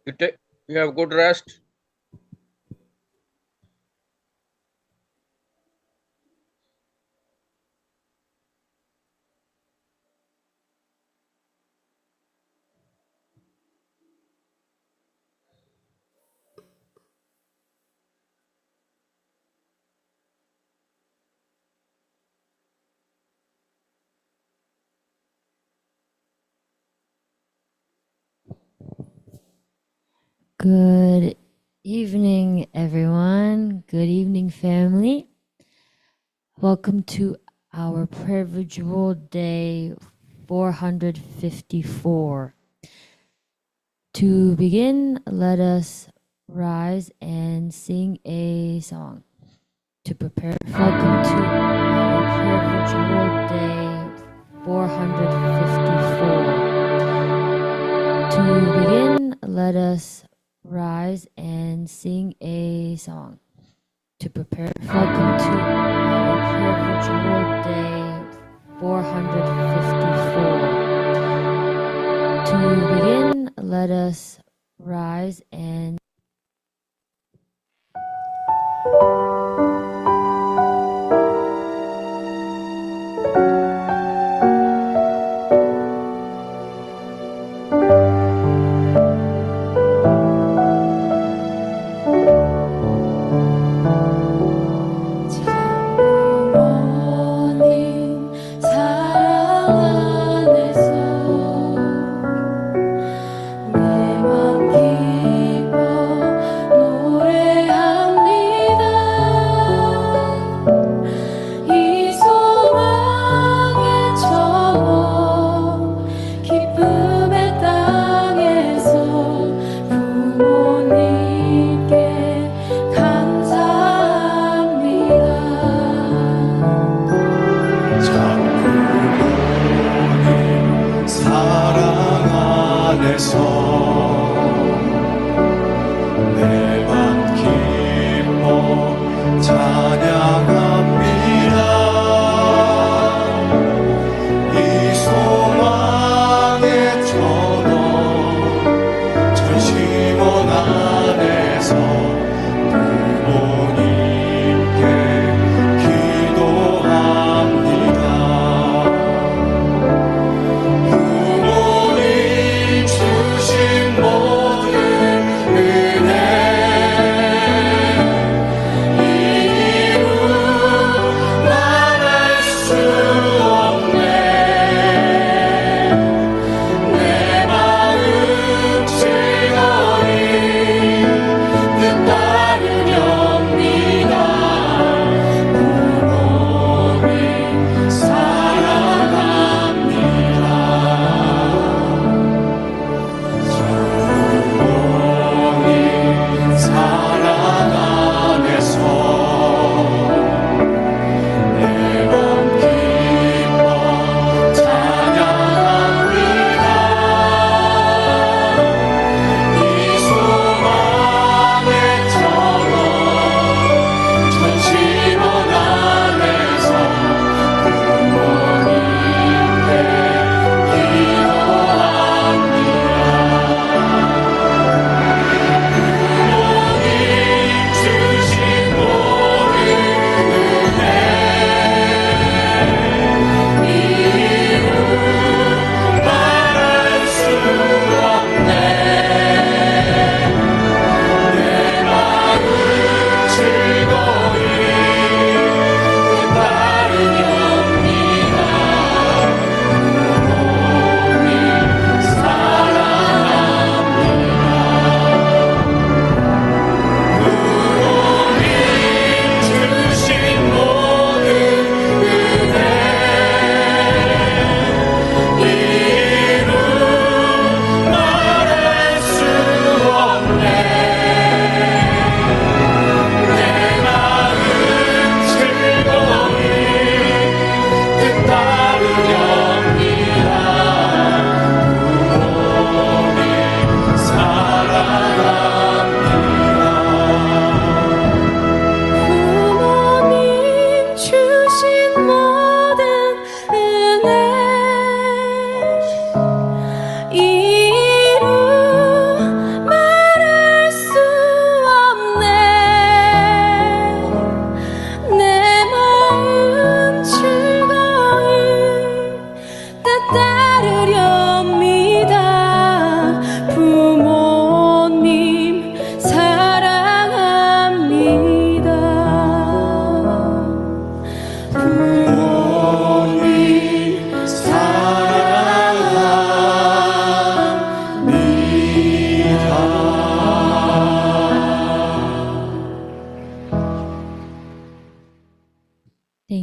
You have good rest. Good evening, everyone. Good evening, family. Welcome to our prayer vigil day 454. To begin, let us rise and sing a song to prepare. Welcome to our prayer vigil day 454. To begin, let us rise and sing a song to prepare. Welcome to our prayer vigil day 454. To begin, let us rise and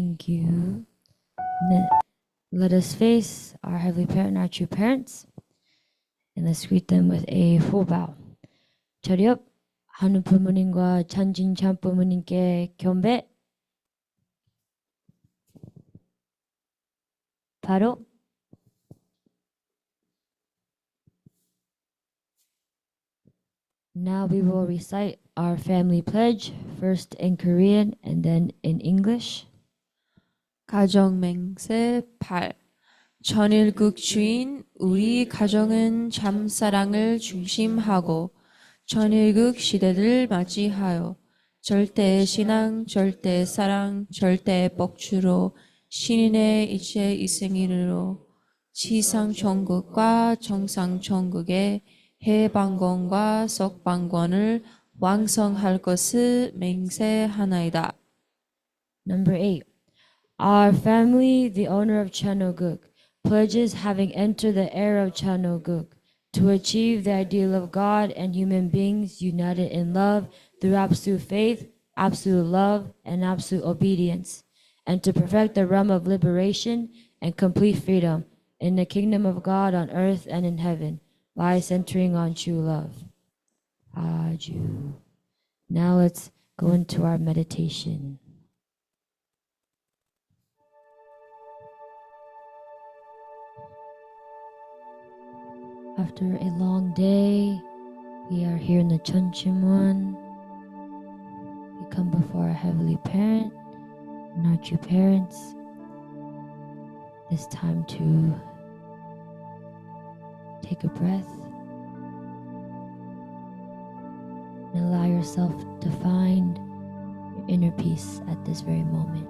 Thank you. Let us face our Heavenly Parent, our true parents, and let's greet them with a full bow. 절엽 하늘 부모님과 천진 참 부모님께 경배. 바로 Now we will recite our family pledge, first in Korean and then in English. 가정맹세 8. 전일국 주인 우리 가정은 참사랑을 중심하고 전일국 시대를 맞이하여 절대 신앙, 절대 사랑, 절대 복주로 신인의 이체 이생일로 지상천국과 정상천국의 해방권과 석방권을 왕성할 것을 맹세하나이다. Number 8. Our family, the owner of Chanoguk, pledges having entered the era of Chanoguk to achieve the ideal of God and human beings united in love through absolute faith, absolute love, and absolute obedience, and to perfect the realm of liberation and complete freedom in the kingdom of God on earth and in heaven by centering on true love. Aju. Now let's go into our meditation. After a long day, we are here in the Chunchimun. We come before our Heavenly Parent and our true parents. It's time to take a breath and allow yourself to find your inner peace at this very moment.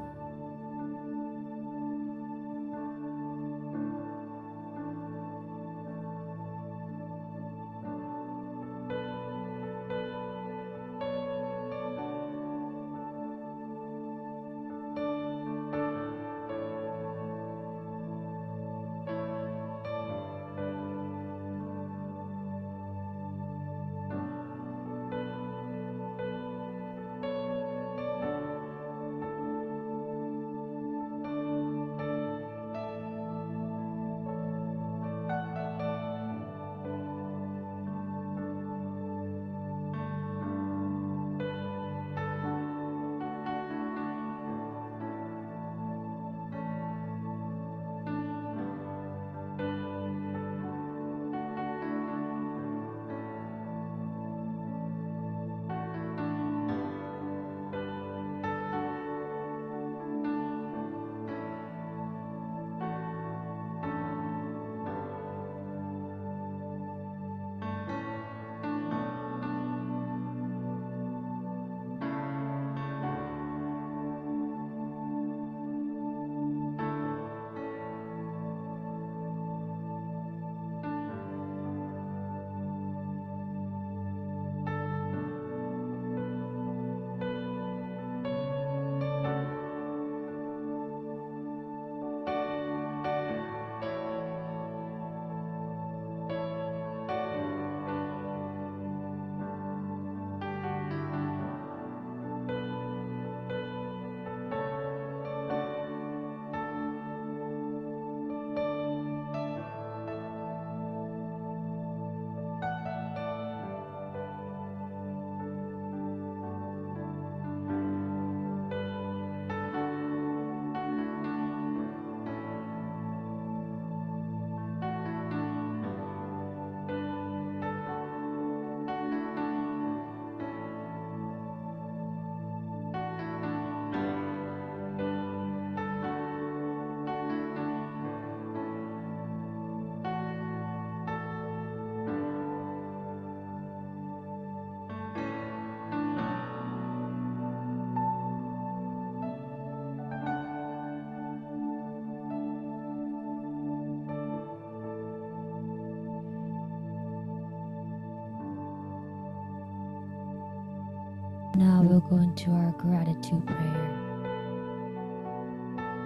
Now we'll go into our gratitude prayer.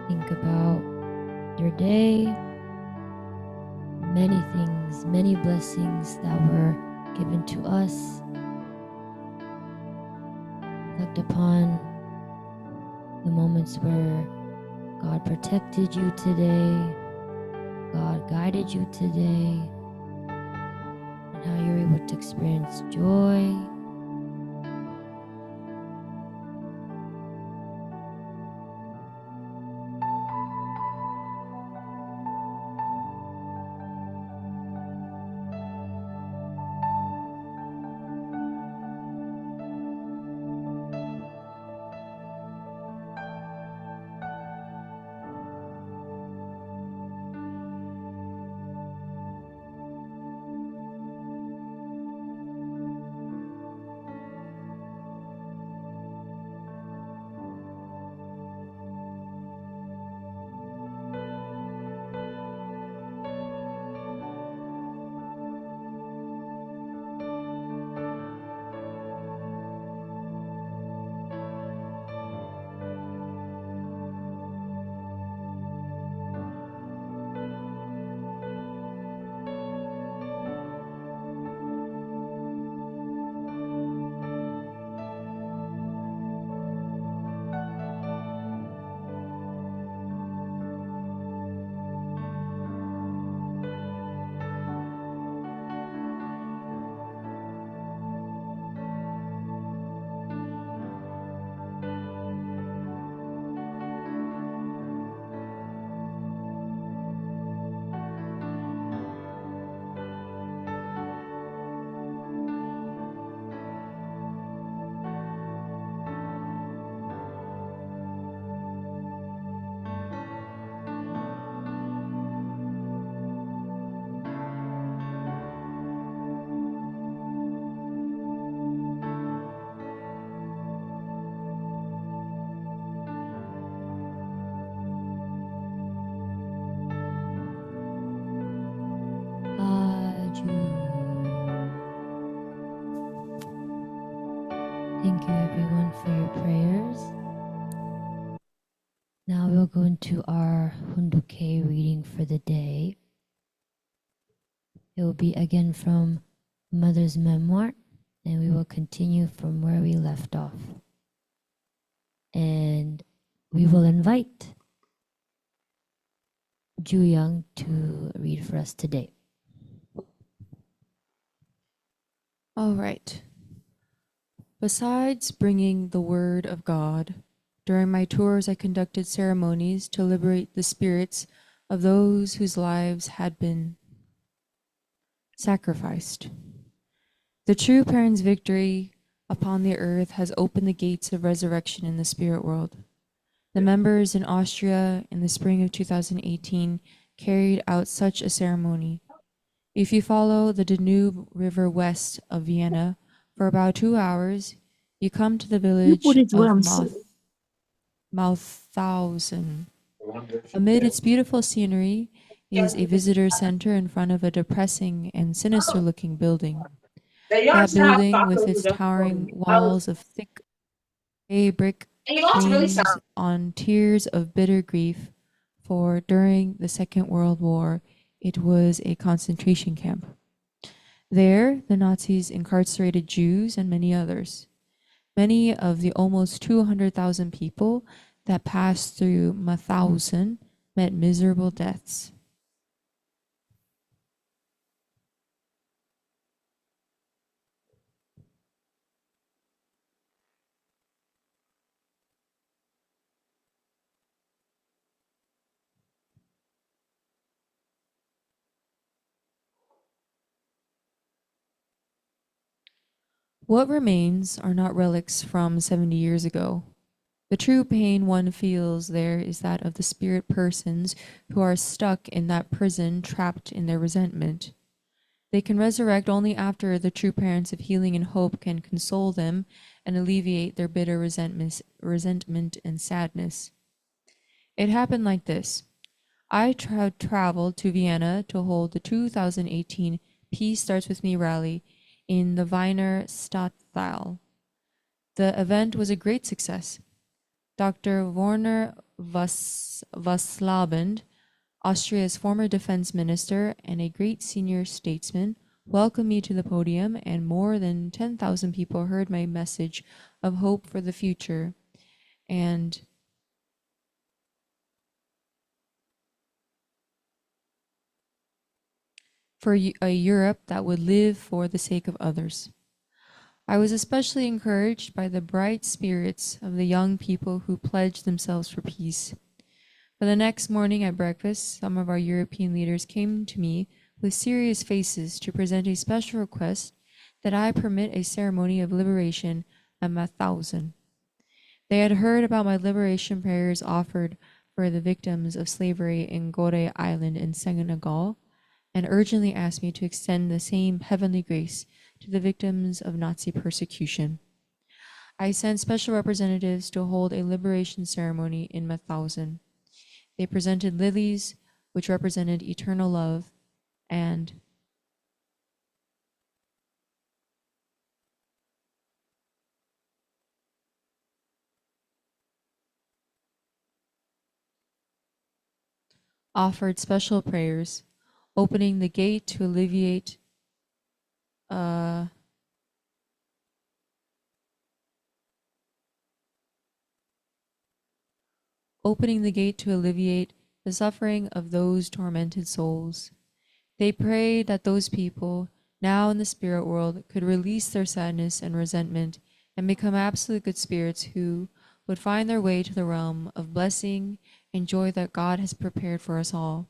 Think about your day, many things, many blessings that were given to us. Reflect upon the moments where God protected you today. God guided you today. And how you're able to experience joy. Thank you everyone for your prayers. Now we'll go into our Hunduke reading for the day. It will be again from Mother's Memoir, and we will continue from where we left off. And we will invite Ju Young to read for us today. All right. Besides bringing the word of God, during my tours I conducted ceremonies to liberate the spirits of those whose lives had been sacrificed. The true parent's victory upon the earth has opened the gates of resurrection in the spirit world. The members in Austria in the spring of 2018 carried out such a ceremony. If you follow the Danube River west of Vienna for about 2 hours, you come to the village of Mauthausen. Amid its beautiful scenery is a visitor center in front of a depressing and sinister-looking building. That building, with its towering walls of thick gray brick, screams on tears of bitter grief, for during the Second World War, it was a concentration camp. There, the Nazis incarcerated Jews and many others. Many of the almost 200,000 people that passed through Mauthausen met miserable deaths. What remains are not relics from 70 years ago. The true pain one feels there is that of the spirit persons who are stuck in that prison, trapped in their resentment. They can resurrect only after the true parents of healing and hope can console them and alleviate their bitter resentment and sadness. It happened like this. I traveled to Vienna to hold the 2018 Peace Starts With Me rally in the Wiener Stadtteil. The event was a great success. Dr. Werner Waslabend, Austria's former defense minister and a great senior statesman, welcomed me to the podium, and more than 10,000 people heard my message of hope for the future and for a Europe that would live for the sake of others. I was especially encouraged by the bright spirits of the young people who pledged themselves for peace. But the next morning at breakfast, some of our European leaders came to me with serious faces to present a special request that I permit a ceremony of liberation at Mauthausen. They had heard about my liberation prayers offered for the victims of slavery in Gorée Island in Senegal, and urgently asked me to extend the same heavenly grace to the victims of Nazi persecution. I sent special representatives to hold a liberation ceremony in Mauthausen. They presented lilies, which represented eternal love, and offered special prayers, opening the gate to alleviate the suffering of those tormented souls. They prayed that those people, now in the spirit world, could release their sadness and resentment and become absolute good spirits who would find their way to the realm of blessing and joy that God has prepared for us all.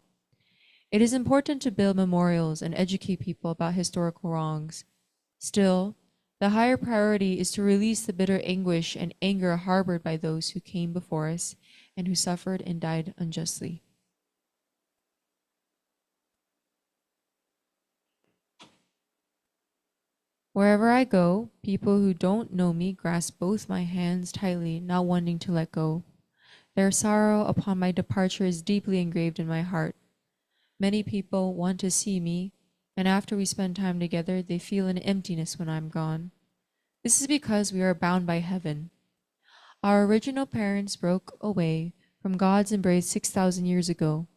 It is important to build memorials and educate people about historical wrongs. Still, the higher priority is to release the bitter anguish and anger harbored by those who came before us and who suffered and died unjustly. Wherever I go, people who don't know me grasp both my hands tightly, not wanting to let go. Their sorrow upon my departure is deeply engraved in my heart. Many people want to see me, and after we spend time together, they feel an emptiness when I'm gone. This is because we are bound by heaven. Our original parents broke away from God's embrace 6,000 years ago.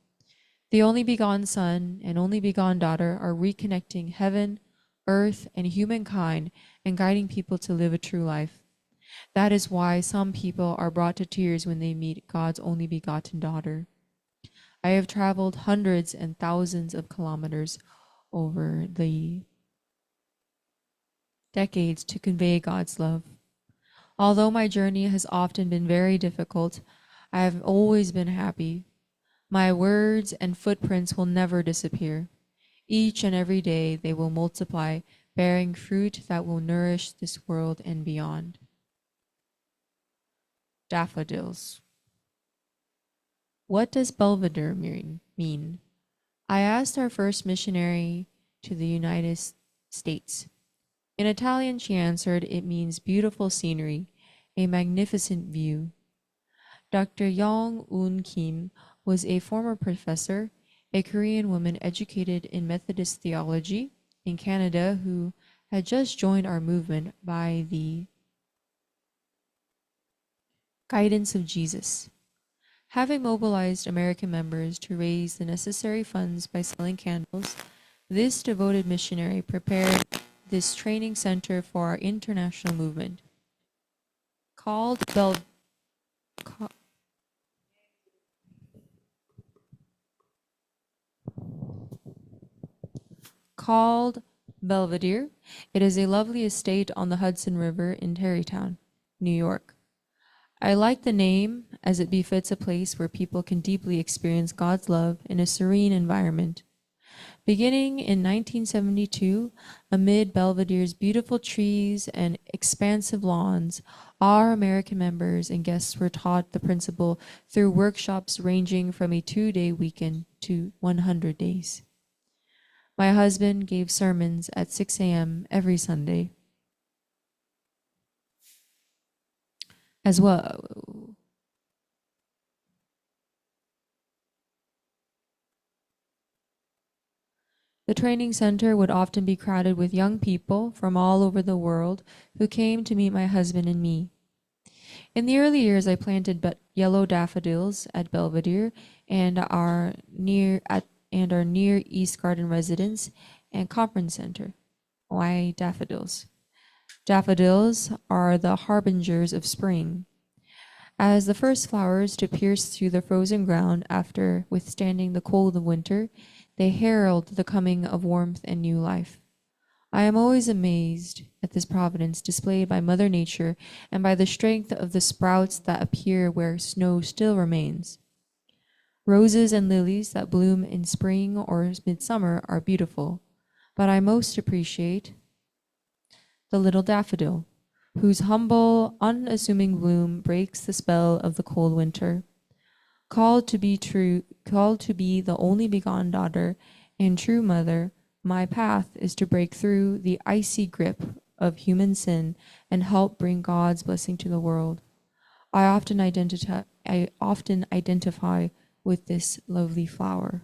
The only begotten Son and only begotten daughter are reconnecting heaven, earth, and humankind and guiding people to live a true life. That is why some people are brought to tears when they meet God's only begotten daughter. I have traveled hundreds and thousands of kilometers over the decades to convey God's love. Although my journey has often been very difficult, I have always been happy. My words and footprints will never disappear. Each and every day they will multiply, bearing fruit that will nourish this world and beyond. Daffodils. What does Belvedere mean? I asked our first missionary to the United States. In Italian, she answered, it means beautiful scenery, a magnificent view. Dr. Yong Eun Kim was a former professor, a Korean woman educated in Methodist theology in Canada who had just joined our movement by the guidance of Jesus. Having mobilized American members to raise the necessary funds by selling candles, this devoted missionary prepared this training center for our international movement. Called Belvedere, it is a lovely estate on the Hudson River in Tarrytown, New York. I like the name as it befits a place where people can deeply experience God's love in a serene environment. Beginning in 1972, amid Belvedere's beautiful trees and expansive lawns, our American members and guests were taught the principle through workshops ranging from a 2-day weekend to 100 days. My husband gave sermons at 6 a.m. every Sunday. As well. The training center would often be crowded with young people from all over the world who came to meet my husband and me. In the early years, I planted yellow daffodils at Belvedere and our Near East Garden residence and conference center. Why daffodils? Daffodils are the harbingers of spring. As the first flowers to pierce through the frozen ground after withstanding the cold of winter, They herald the coming of warmth and new life. I am always amazed at this providence displayed by Mother Nature and by the strength of the sprouts that appear where snow still remains. Roses and lilies that bloom in spring or midsummer are beautiful, but I most appreciate the little daffodil, whose humble, unassuming bloom breaks the spell of the cold winter. Called to be the only begotten daughter and true mother, my path is to break through the icy grip of human sin and help bring God's blessing to the world. I often identify with this lovely flower.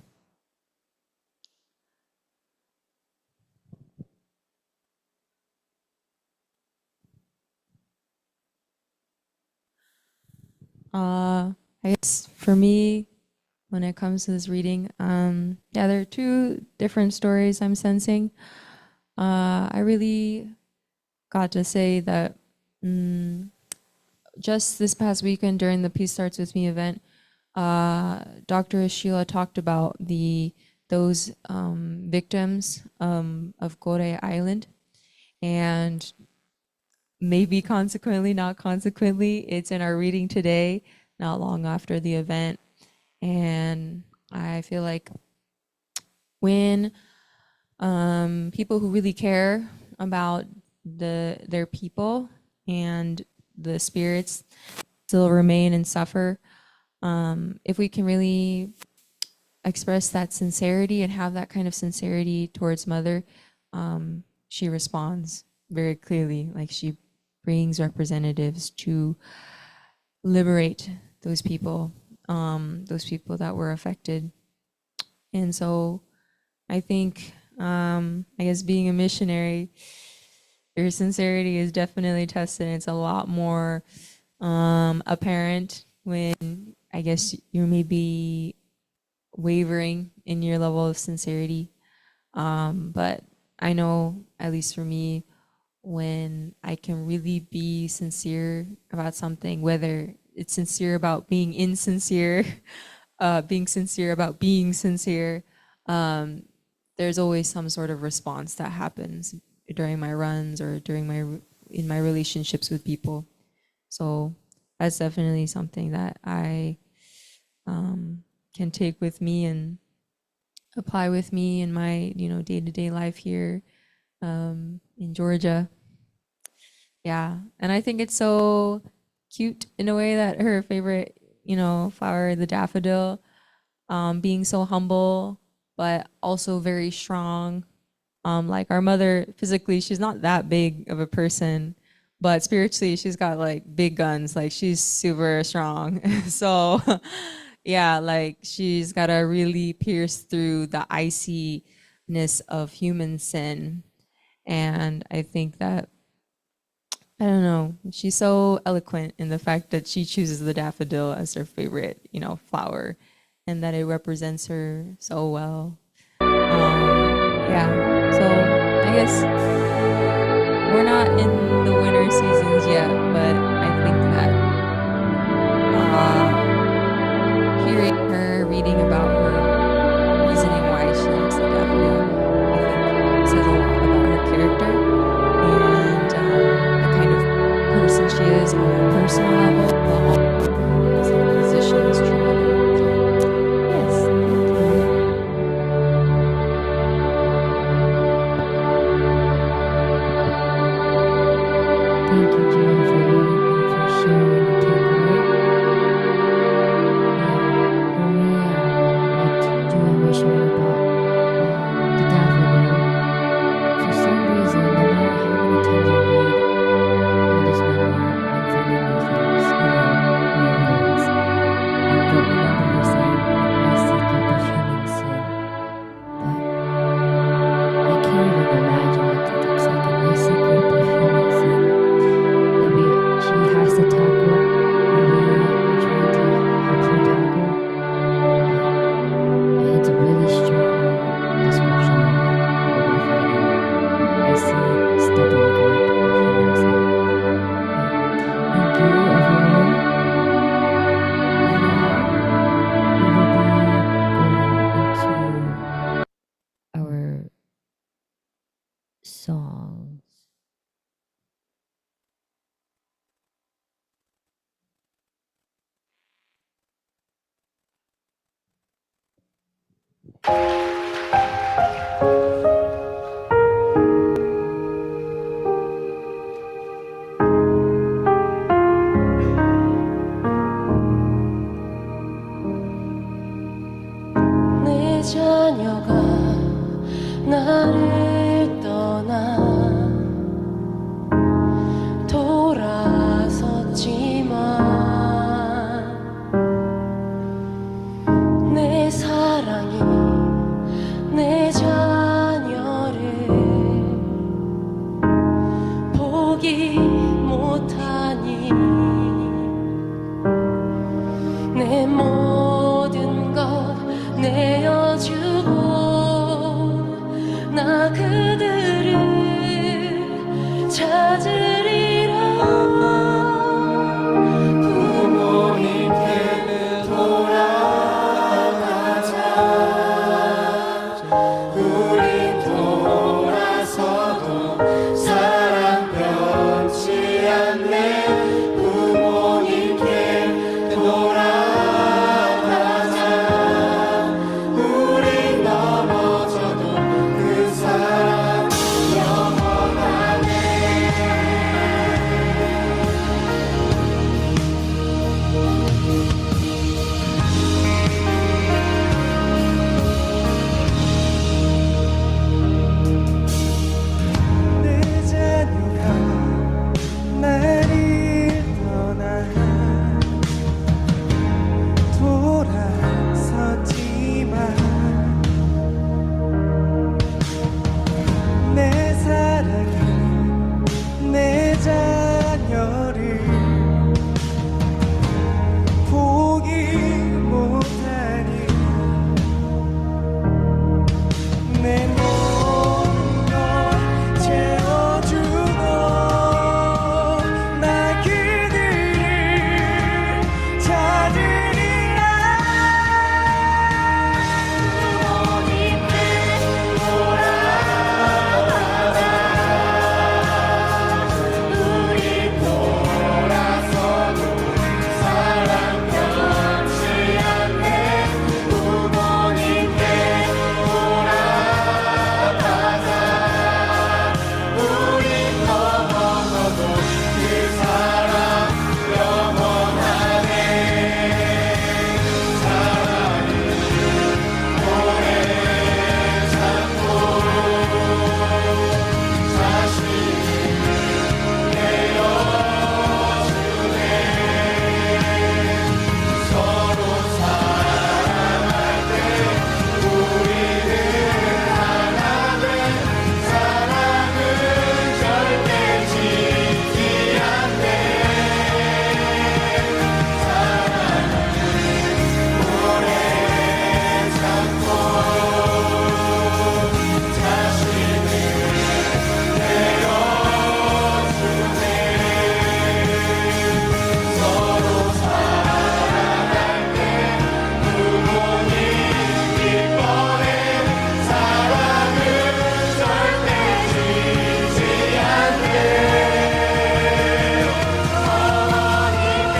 I guess for me, when it comes to this reading, there are two different stories I'm sensing. I really got to say that just this past weekend during the Peace Starts With Me event, Dr. Sheila talked about those victims of Gore Island, and maybe consequently, not consequently, it's in our reading today, not long after the event. And I feel like when people who really care about their people and the spirits still remain and suffer, if we can really express that sincerity and have that kind of sincerity towards Mother, she responds very clearly. Like, she brings representatives to liberate those people that were affected. And so I think, I guess being a missionary, your sincerity is definitely tested. It's a lot more apparent when I guess you may be wavering in your level of sincerity. But I know, at least for me, when I can really be sincere about something, whether it's sincere about being insincere, being sincere about being sincere, there's always some sort of response that happens during my runs or in my relationships with people. So that's definitely something that I can take with me and apply with me in my day-to-day life here in Georgia. Yeah, and I think it's so cute in a way that her favorite flower, the daffodil, being so humble but also very strong. Like our mother, physically, she's not that big of a person, but spiritually, she's got like big guns. Like, she's super strong. So, yeah, like she's got to really pierce through the iciness of human sin. And I think that, I don't know, she's so eloquent in the fact that she chooses the daffodil as her favorite, flower, and that it represents her so well. Yeah, so I guess we're not in the winter seasons yet, but I think that hearing her reading about her reasoning why she likes the daffodil, I think says a lot about her character and the kind of person she is on a personal level, but also as a physician's true mother. So, yes, Thank you, Jen, for reading. 내 자녀가 나를 떠나 돌아섰지만 내 사랑이 내 자녀를 보기 못하니 내 모든 것 내어주고 나 그들을 찾으리라. 부모님께 돌아가자. 우리 돌아서도 사랑 변치 않네. 부모님께 돌아가자. 우리 넘어져도 그 사랑 영원하네. 내 자녀가 나를 떠나 돌아섰지만 내 사랑이 내 자녀를 보기 못하니 내 모든 것 채워주고 나 그들을 찾으리라. 부모님께 돌아가자. 우리 돌아서도 사랑 변치 않네. 부모님께 돌아가자. 우리 넘어져도 그 사랑 영원하네. 사랑이 오래 참고 자신을 내어주네. 서로 사랑할 때 우리는 하나돼. 사랑은 절대 지지 않네. 사랑은 오래 참고 자신을 내어주네. 서로 사랑할 때 부모님 기뻐해. 사랑은 절대 지지 않네. 어머니께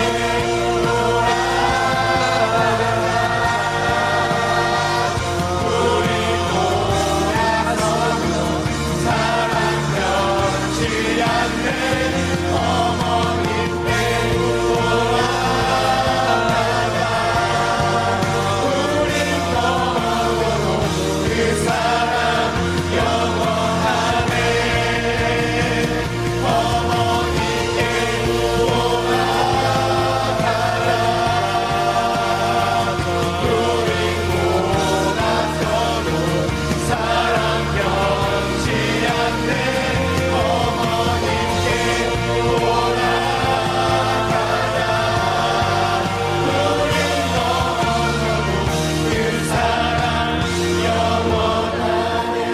우리 돌아서도 사랑 변치 않네. 어머니께 우리 넘어져도 그 사랑 영원하네. 어머니께 우리 돌아서도 사랑 변치 않네. 어머니께 우리 넘어져도 그 사랑 영원하네.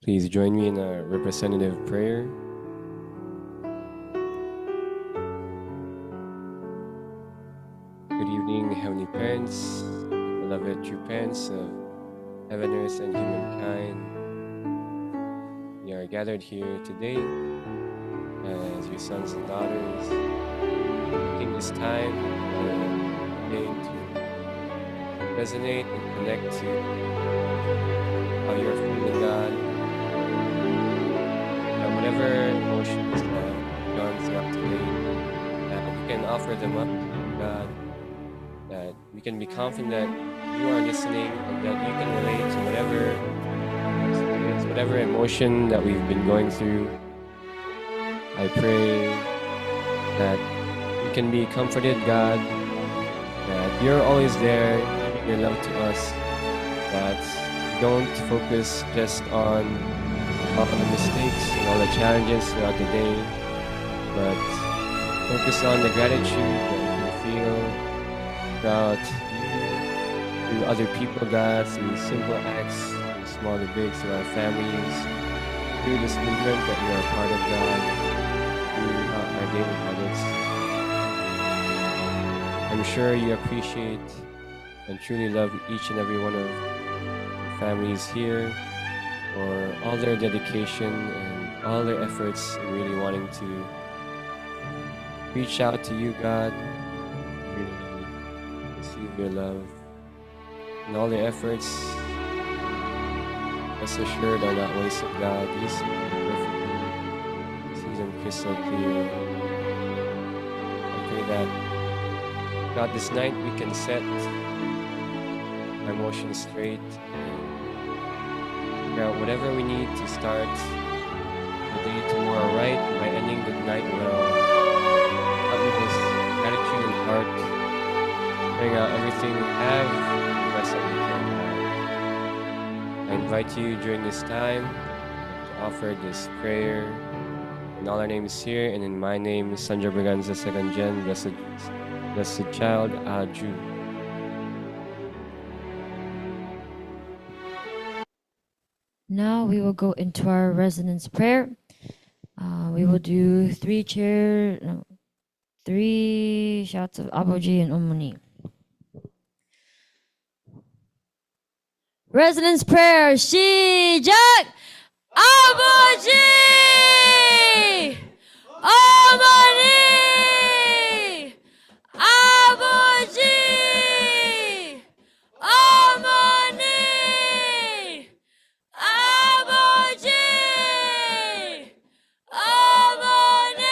Please join me in a representative prayer. Heavenly Parents, beloved true parents of heaven, earth, and humankind. We are gathered here today as your sons and daughters, taking this time today to resonate and connect to how you're feeling, God. And whatever emotions that have gone throughout today, that we can offer them up to God, that we can be confident that you are listening and that you can relate to whatever experience, whatever emotion that we've been going through. I pray that we can be comforted, God, that you're always there, giving your love to us, that we don't focus just on all the mistakes and all the challenges throughout the day, but focus on the gratitude that we feel throughout you, through other people, God, through simple acts, through small to big, through our families, through this movement that we are a part of, God, through our daily habits. I'm sure you appreciate and truly love each and every one of the families here for all their dedication and all their efforts in really wanting to reach out to you, God, really receive your love. And all their efforts, rest assured, are not wasted, God. You see them perfectly. You see them crystal clear. I pray that, God, this night we can set our emotions straight and figure out whatever we need to start the day tomorrow right by ending the night well. Help with this gratitude in heart, bring out everything we have, the rest that we can have. I invite you during this time to offer this prayer in all our names here and in my name, Sandra Braganza, 2nd Gen, Blessed Child, Aju. Now we will go into our resonance prayer. We will do 3 shots of Aboji and Omoni. Resonance prayer, 시작! 아버지! 어머니! 아버지! 어머니! 아버지! 어머니!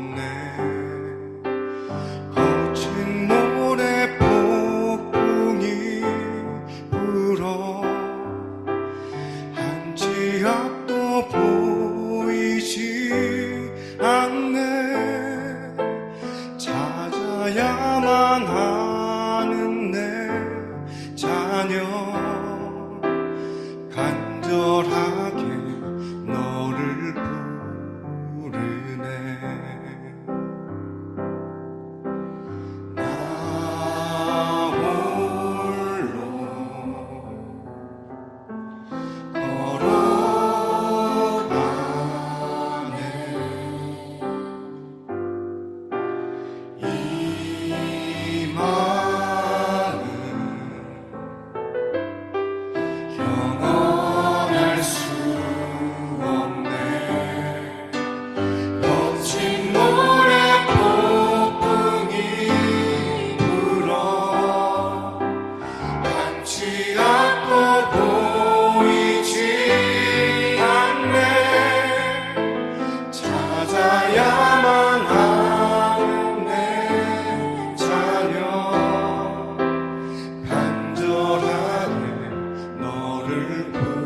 없네. 거친 모래 폭풍이 불어 한치 앞도 보이지 않네. 찾아야만 하는 내 자녀 간절하게 너를 부르네. 나 홀로 걸어가네. 이 마음 영원할 수 없네. 거친 모래 폭풍이 불어 한치 앞도 보이지 않네. 찾아야만 하는 내 자녀 간절하게 너를 부르네.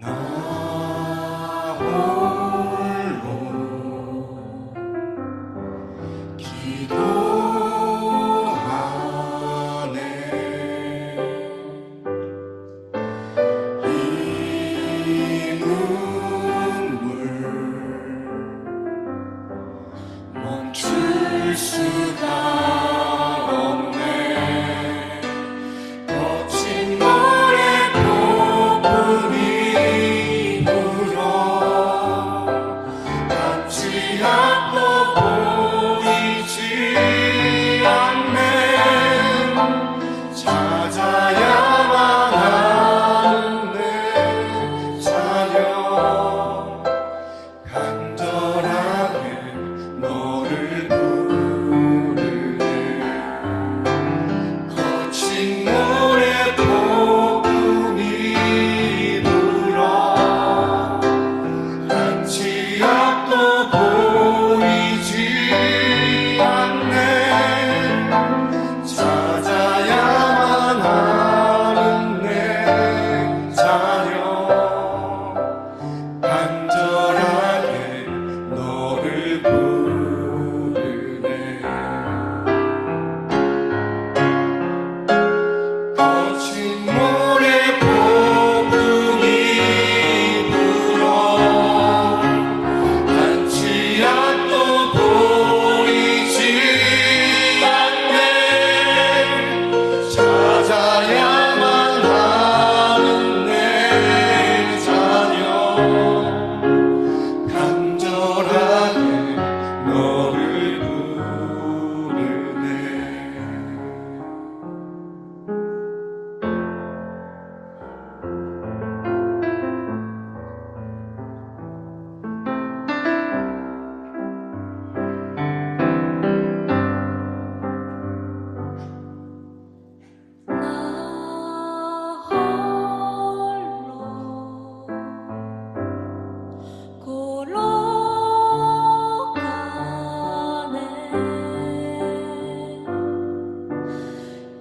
나 홀로 기도하네. 이 눈물 멈출 수가 없네. 거친 모래 폭풍이 불어 한치 앞도 보이지 않네. 찾아야만 하는 내 자녀 간절하게 너를 부르네. 거친 모래 폭풍이 불어 한치 앞도 보이지 않네. 찾아야만 하는 내 자녀 간절하게 너를 부르네. 거친 모래 폭풍이 불어 한치 앞도 보이지 않네. 찾아야만 하는 내 자녀 간절하게 너를 부르네. 나 홀로 걸어가네.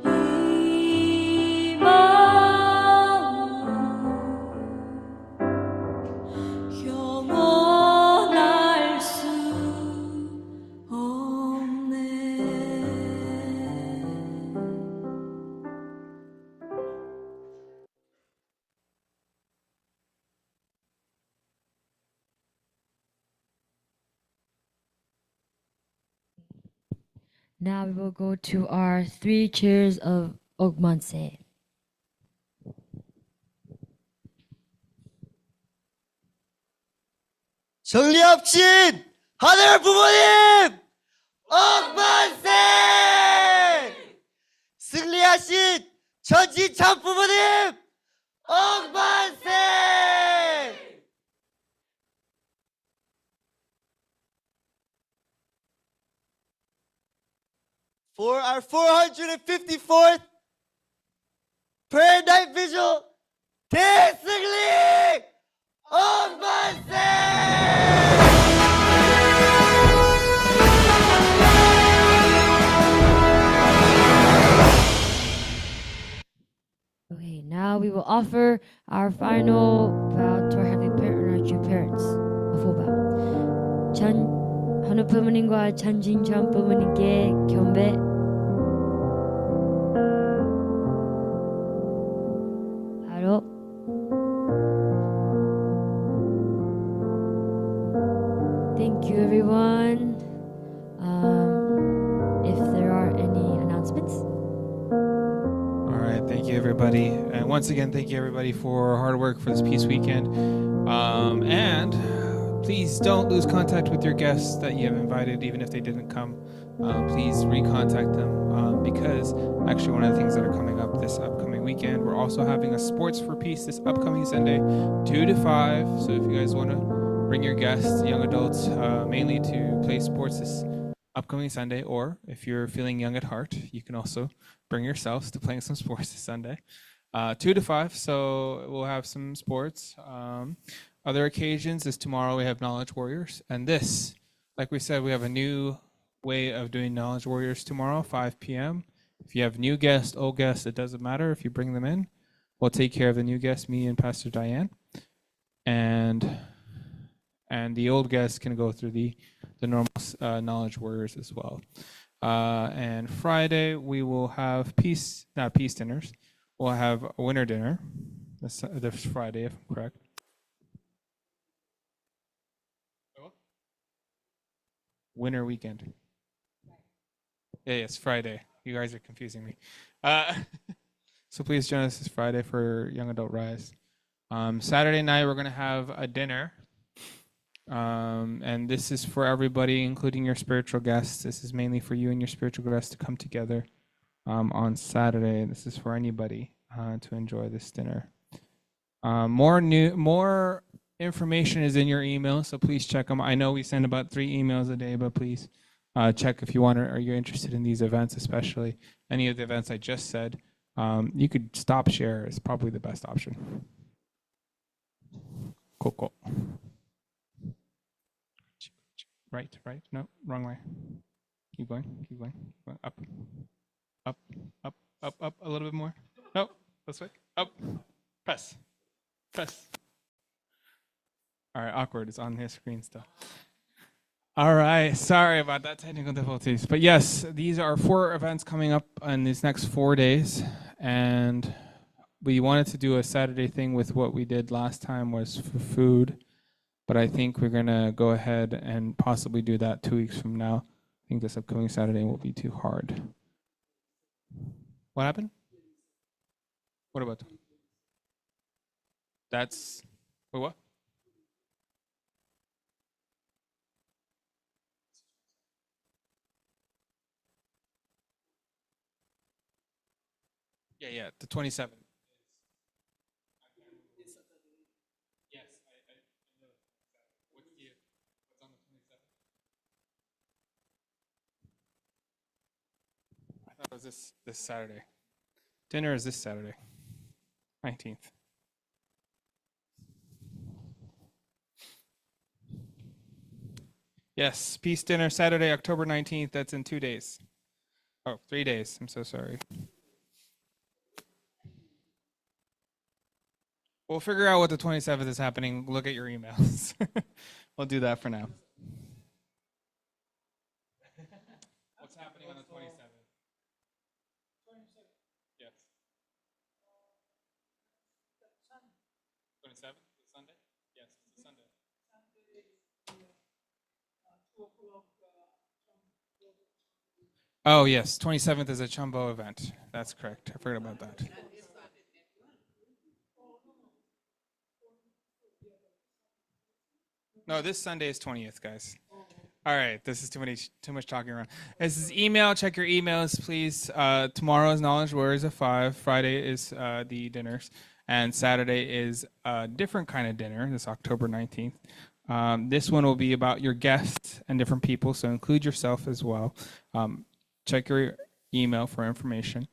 이 마음 영원할 수 없네. Now we will go to our 3 cheers of Ogmanse. 정리합친 하늘 부모님 억만세! 승리하신 전지참 부모님 억만세! for our 454th prayer night vigil. 대승리 억만세! Okay, now we will offer our final vow to our heavenly parent and our true parents. A full vow. 한우 부모님과 전진전 부모님께 경배. 바로 Thank you, everyone. If there are any announcements. All right, thank you everybody, and once again, thank you everybody for hard work for this Peace Weekend. And please don't lose contact with your guests that you have invited, even if they didn't come. Please recontact them because actually one of the things that are coming up this upcoming weekend, we're also having a Sports for Peace this upcoming Sunday, 2 to 5. So if you guys want to bring your guests, young adults, mainly to play sports this upcoming Sunday, or if you're feeling young at heart, you can also bring yourselves to playing some sports this Sunday. 2 to 5, so we'll have some sports. Other occasions is tomorrow we have Knowledge Warriors, and this, like we said, we have a new way of doing Knowledge Warriors tomorrow, 5 p.m. If you have new guests, old guests, it doesn't matter if you bring them in. We'll take care of the new guests, me and Pastor Diane, and the old guests can go through the normal Knowledge Warriors as well. And Friday we will have not peace dinners. We'll have a winter dinner this Friday, if I'm correct. Winter weekend. Yeah, it's Friday. You guys are confusing me. So please join us this Friday for Young Adult Rise. Saturday night we're gonna have a dinner. And this is for everybody, including your spiritual guests. This is mainly for you and your spiritual guests to come together on Saturday. This is for anybody to enjoy this dinner. More information is in your email, so please check them. I know we send about 3 emails a day, but please check if you want to, or you're interested in these events, especially any of the events I just said. You could stop share is probably the best option. Cool. Right, no, wrong way. Keep going, up, a little bit more. No, this way, up, press. All right, awkward, it's on his screen still. All right, sorry about that technical difficulties. But yes, these are 4 events coming up in these next 4 days. And we wanted to do a Saturday thing with what we did last time was for food. But I think we're gonna go ahead and possibly do that 2 weeks from now. I think this upcoming Saturday will be too hard. What happened? What about? That's, wait, what? Yeah, the 27th. Yes, I know. What's on the 27th? I thought it was this Saturday. Dinner is this Saturday, 19th. Yes, peace dinner Saturday, October 19th. That's in 2 days. Oh, 3 days. I'm so sorry. We'll figure out what the 27th is happening. Look at your emails. We'll do that for now. What's happening on the 27th? Yes. 27th? Sunday? Yes, it's a Sunday. Oh, yes. 27th is a Chumbo event. That's correct. I forgot about that. No, this Sunday is 20th, guys. All right, this is too much talking around. This is email. Check your emails, please. Tomorrow is Knowledge Warriors at 5. Friday is the dinners, and Saturday is a different kind of dinner. This October 19th. This one will be about your guests and different people, so include yourself as well. Check your email for information.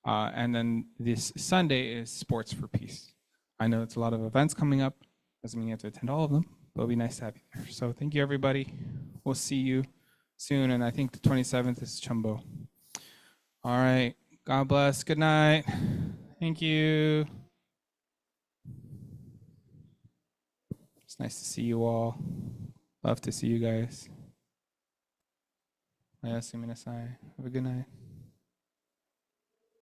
And then this Sunday is Sports for Peace. I know it's a lot of events coming up. Doesn't mean you have to attend all of them, but it'll be nice to have you there. So thank you, everybody. We'll see you soon. And I think the 27th is Chumbo. All right. God bless. Good night. Thank you. It's nice to see you all. Love to see you guys. Have a good night.